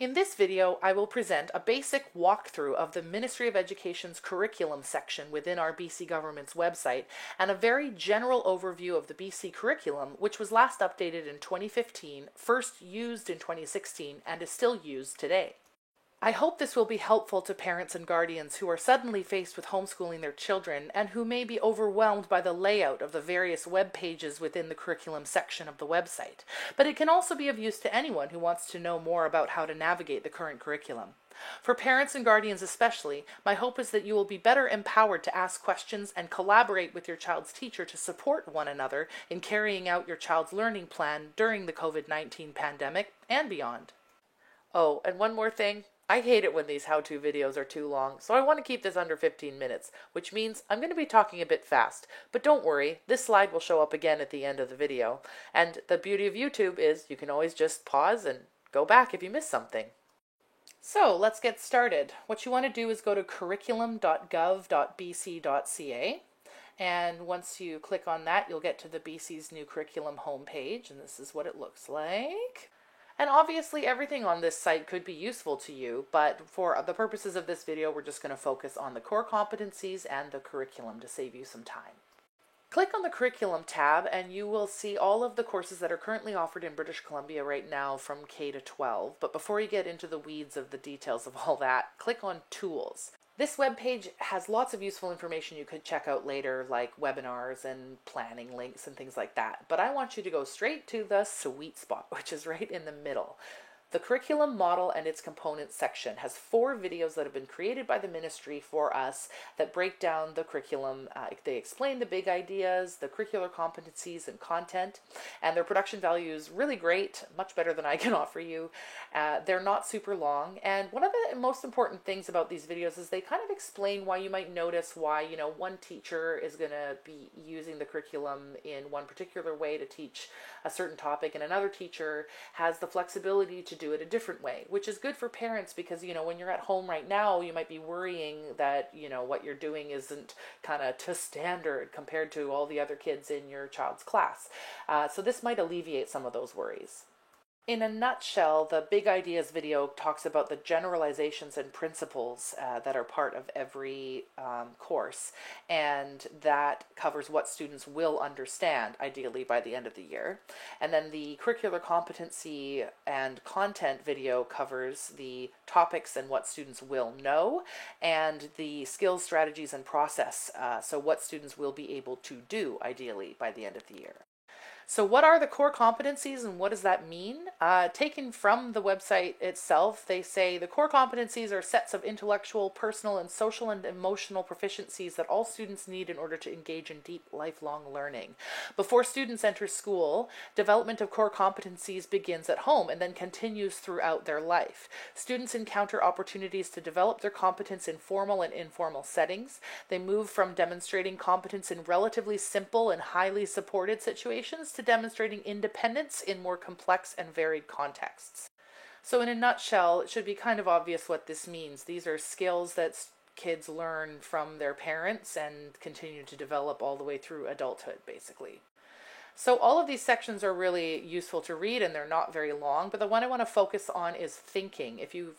In this video, I will present a basic walkthrough of the Ministry of Education's curriculum section within our BC government's website, and a very general overview of the BC curriculum, which was last updated in 2015, first used in 2016, and is still used today. I hope this will be helpful to parents and guardians who are suddenly faced with homeschooling their children and who may be overwhelmed by the layout of the various web pages within the curriculum section of the website. But it can also be of use to anyone who wants to know more about how to navigate the current curriculum. For parents and guardians especially, my hope is that you will be better empowered to ask questions and collaborate with your child's teacher to support one another in carrying out your child's learning plan during the COVID-19 pandemic and beyond. Oh, and one more thing. I hate it when these how-to videos are too long, so I want to keep this under 15 minutes, which means I'm going to be talking a bit fast. But don't worry, this slide will show up again at the end of the video. And the beauty of YouTube is you can always just pause and go back if you miss something. So let's get started. What you want to do is go to curriculum.gov.bc.ca. And once you click on that, you'll get to the BC's new curriculum homepage, and this is what it looks like. And obviously everything on this site could be useful to you, but for the purposes of this video, we're just going to focus on the core competencies and the curriculum to save you some time. Click on the curriculum tab and you will see all of the courses that are currently offered in British Columbia right now from K to 12. But before you get into the weeds of the details of all that, click on Tools. This webpage has lots of useful information you could check out later, like webinars and planning links and things like that. But I want you to go straight to the sweet spot, which is right in the middle. The curriculum model and its components section has 4 videos that have been created by the ministry for us that break down the curriculum. They explain the big ideas, the curricular competencies and content, and their production value is really great, much better than I can offer you. They're not super long, and one of the most important things about these videos is they kind of explain why you might notice why, one teacher is going to be using the curriculum in one particular way to teach a certain topic, and another teacher has the flexibility to do it a different way, which is good for parents because, when you're at home right now, you might be worrying that, what you're doing isn't kind of to standard compared to all the other kids in your child's class. So this might alleviate some of those worries. In a nutshell, the Big Ideas video talks about the generalizations and principles that are part of every course, and that covers what students will understand, ideally by the end of the year. And then the curricular competency and content video covers the topics and what students will know, and the skills, strategies, and process, so what students will be able to do, ideally, by the end of the year. So what are the core competencies and what does that mean? Taken from the website itself, they say the core competencies are sets of intellectual, personal, and social and emotional proficiencies that all students need in order to engage in deep lifelong learning. Before students enter school, development of core competencies begins at home and then continues throughout their life. Students encounter opportunities to develop their competence in formal and informal settings. They move from demonstrating competence in relatively simple and highly supported situations to demonstrating independence in more complex and varied contexts. So in a nutshell, it should be kind of obvious what this means. These are skills that kids learn from their parents and continue to develop all the way through adulthood, basically. So all of these sections are really useful to read and they're not very long, but the one I want to focus on is thinking. If you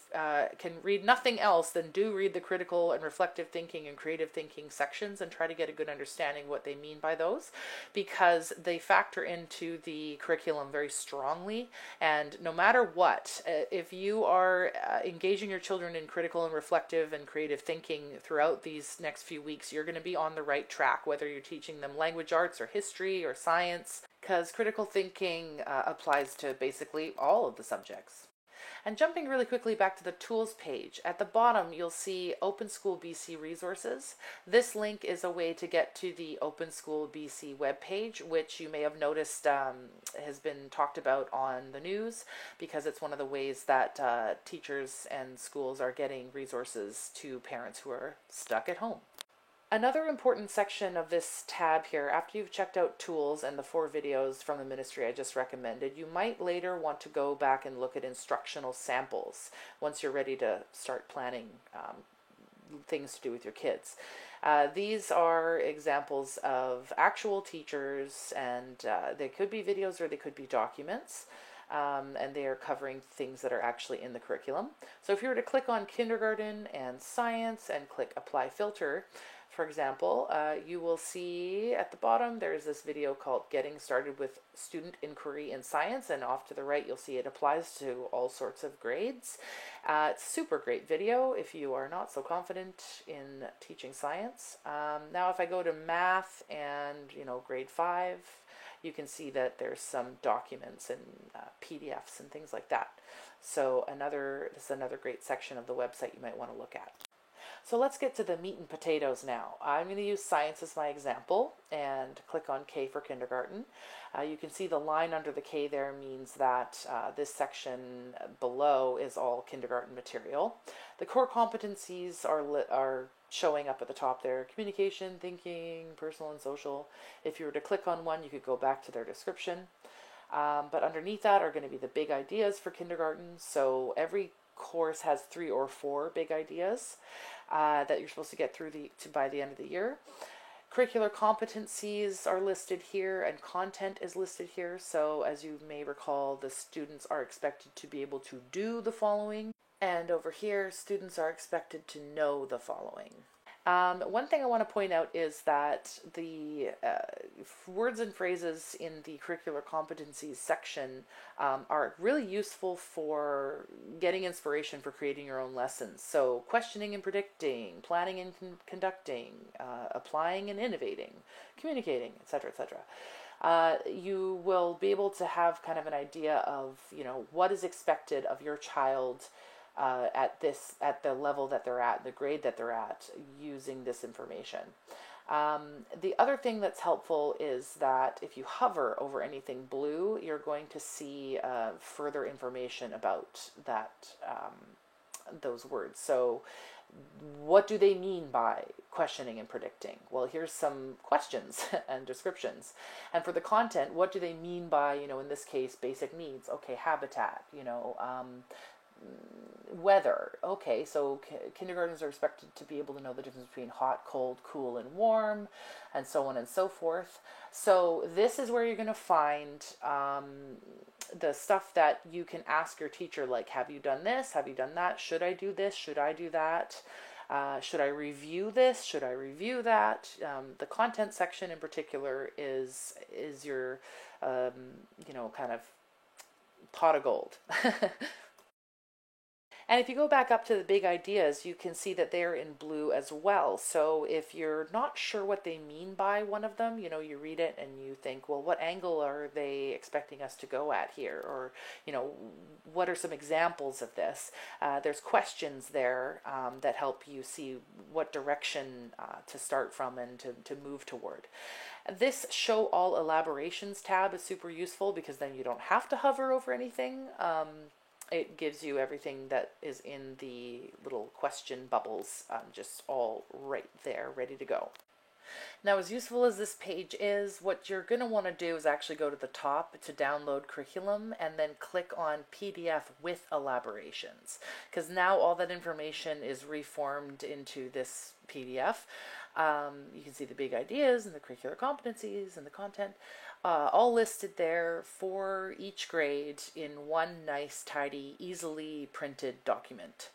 can read nothing else, then do read the critical and reflective thinking and creative thinking sections and try to get a good understanding what they mean by those, because they factor into the curriculum very strongly. And no matter what, if you are engaging your children in critical and reflective and creative thinking throughout these next few weeks, you're going to be on the right track, whether you're teaching them language arts or history or science, because critical thinking applies to basically all of the subjects. And jumping really quickly back to the tools page, at the bottom you'll see Open School BC resources. This link is a way to get to the Open School BC webpage, which you may have noticed has been talked about on the news because it's one of the ways that teachers and schools are getting resources to parents who are stuck at home. Another important section of this tab here, after you've checked out tools and the 4 videos from the ministry I just recommended, you might later want to go back and look at instructional samples once you're ready to start planning things to do with your kids. These are examples of actual teachers, and they could be videos or they could be documents. and they are covering things that are actually in the curriculum. So if you were to click on kindergarten and science and click apply filter, for example, you will see at the bottom there's this video called Getting Started with Student Inquiry in Science, and off to the right you'll see it applies to all sorts of grades. It's a super great video if you are not so confident in teaching science. Now if I go to math and grade 5, you can see that there's some documents and PDFs and things like that. So this is another great section of the website you might want to look at. So let's get to the meat and potatoes now. I'm going to use science as my example and click on K for kindergarten. You can see the line under the K there means that this section below is all kindergarten material. The core competencies are showing up at the top there: communication, thinking, personal and social. If you were to click on one, you could go back to their description. But underneath that are going to be the big ideas for kindergarten. So every course has 3 or 4 big ideas that you're supposed to get through by the end of the year. Curricular competencies are listed here and content is listed here. So as you may recall, the students are expected to be able to do the following. And over here, students are expected to know the following. One thing I want to point out is that the words and phrases in the curricular competencies section are really useful for getting inspiration for creating your own lessons. So questioning and predicting, planning and conducting, applying and innovating, communicating, etc., etc. You will be able to have kind of an idea of, what is expected of your child at the level that they're at, the grade that they're at, using this information. The other thing that's helpful is that if you hover over anything blue, you're going to see further information about those words. So what do they mean by questioning and predicting? Well, here's some questions and descriptions. And for the content, what do they mean by, in this case, basic needs? Okay, habitat, weather. Okay, so kindergartners are expected to be able to know the difference between hot, cold, cool, and warm, and so on and so forth. So this is where you're going to find the stuff that you can ask your teacher, like, have you done this? Have you done that? Should I do this? Should I do that? Should I review this? Should I review that? The content section in particular is your, kind of pot of gold. And if you go back up to the big ideas, you can see that they're in blue as well. So if you're not sure what they mean by one of them, you read it and you think, well, what angle are they expecting us to go at here? Or, what are some examples of this? There's questions there that help you see what direction to start from and to move toward. This Show All Elaborations tab is super useful because then you don't have to hover over anything. It gives you everything that is in the little question bubbles, just all right there, ready to go. Now, as useful as this page is, what you're going to want to do is actually go to the top to download curriculum and then click on PDF with elaborations, because now all that information is reformed into this PDF. You can see the big ideas and the curricular competencies and the content. All listed there for each grade in one nice, tidy, easily printed document.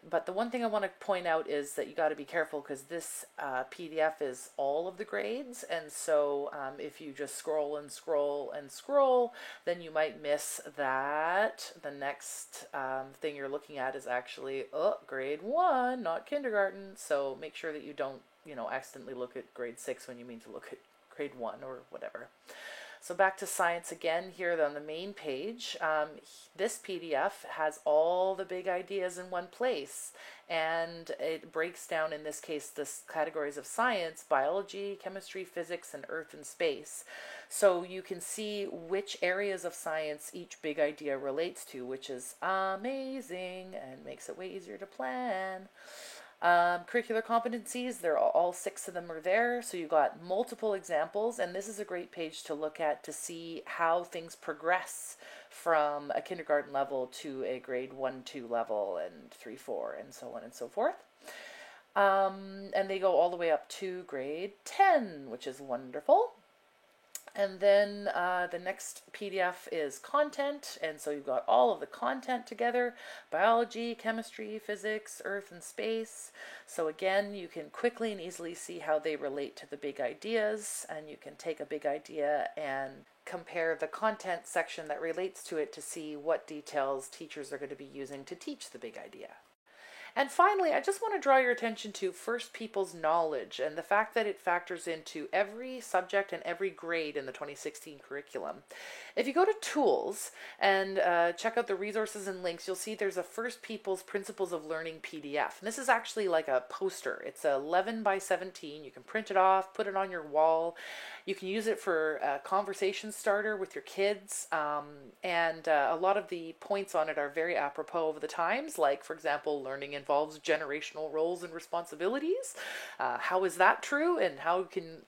But the one thing I want to point out is that you got to be careful because this PDF is all of the grades, and so if you just scroll and scroll and scroll, then you might miss that the next thing you're looking at is actually grade 1, not kindergarten. So make sure that you don't accidentally look at grade 6 when you mean to look at grade 1 or whatever. So back to science again here on the main page. This PDF has all the big ideas in one place, and it breaks down, in this case, the categories of science: biology, chemistry, physics, and earth and space. So you can see which areas of science each big idea relates to, which is amazing and makes it way easier to plan. Curricular competencies, they're all 6 of them are there, so you've got multiple examples, and this is a great page to look at to see how things progress from a kindergarten level to a grade 1-2 level and 3-4 and so on and so forth. And they go all the way up to grade 10, which is wonderful. And then the next PDF is content. And so you've got all of the content together: biology, chemistry, physics, earth and space. So again, you can quickly and easily see how they relate to the big ideas. And you can take a big idea and compare the content section that relates to it to see what details teachers are going to be using to teach the big idea. And finally, I just want to draw your attention to First People's Knowledge and the fact that it factors into every subject and every grade in the 2016 curriculum. If you go to Tools and check out the resources and links, you'll see there's a First People's Principles of Learning PDF. And this is actually like a poster. It's 11 by 17. You can print it off, put it on your wall. You can use it for a conversation starter with your kids. And a lot of the points on it are very apropos of the times. Like, for example, learning involves generational roles and responsibilities. How is that true? And how can,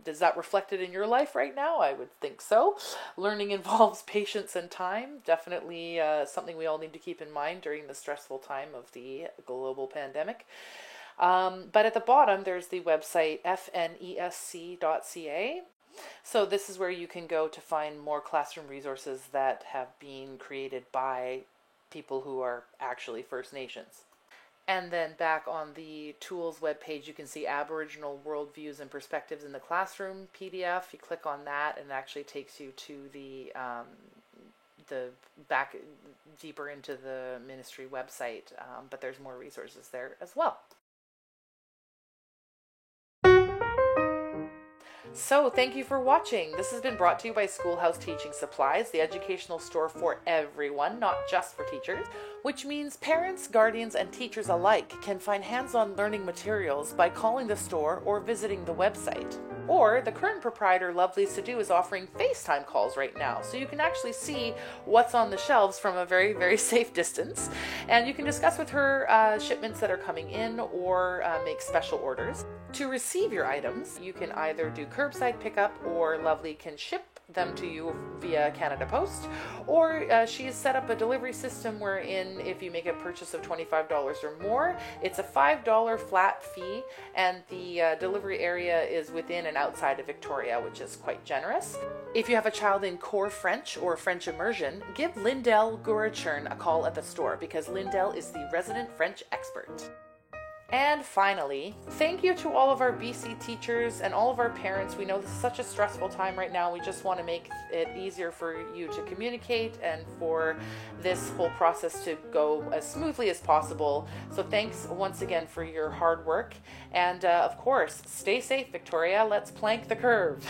does that reflect it in your life right now? I would think so. Learning involves patience and time. Definitely something we all need to keep in mind during the stressful time of the global pandemic. But at the bottom, there's the website fnesc.ca. So this is where you can go to find more classroom resources that have been created by people who are actually First Nations. And then back on the Tools webpage, you can see Aboriginal Worldviews and Perspectives in the Classroom PDF. You click on that and it actually takes you to the back deeper into the ministry website, but there's more resources there as well. So thank you for watching. This has been brought to you by Schoolhouse Teaching Supplies, the educational store for everyone, not just for teachers, which means parents, guardians, and teachers alike can find hands-on learning materials by calling the store or visiting the website. Or the current proprietor, Lovely To-Do, is offering FaceTime calls right now, so you can actually see what's on the shelves from a very, very safe distance. And you can discuss with her shipments that are coming in or make special orders. To receive your items, you can either do curbside pickup or Lovely can ship them to you via Canada Post, or she's set up a delivery system wherein if you make a purchase of $25 or more, it's a $5 flat fee, and the delivery area is within and outside of Victoria, which is quite generous. If you have a child in core French or French immersion, give Lindell Gurachern a call at the store because Lindell is the resident French expert. And finally, thank you to all of our BC teachers and all of our parents. We know this is such a stressful time right now. We just want to make it easier for you to communicate and for this whole process to go as smoothly as possible. So thanks once again for your hard work. And of course, stay safe, Victoria. Let's plank the curve.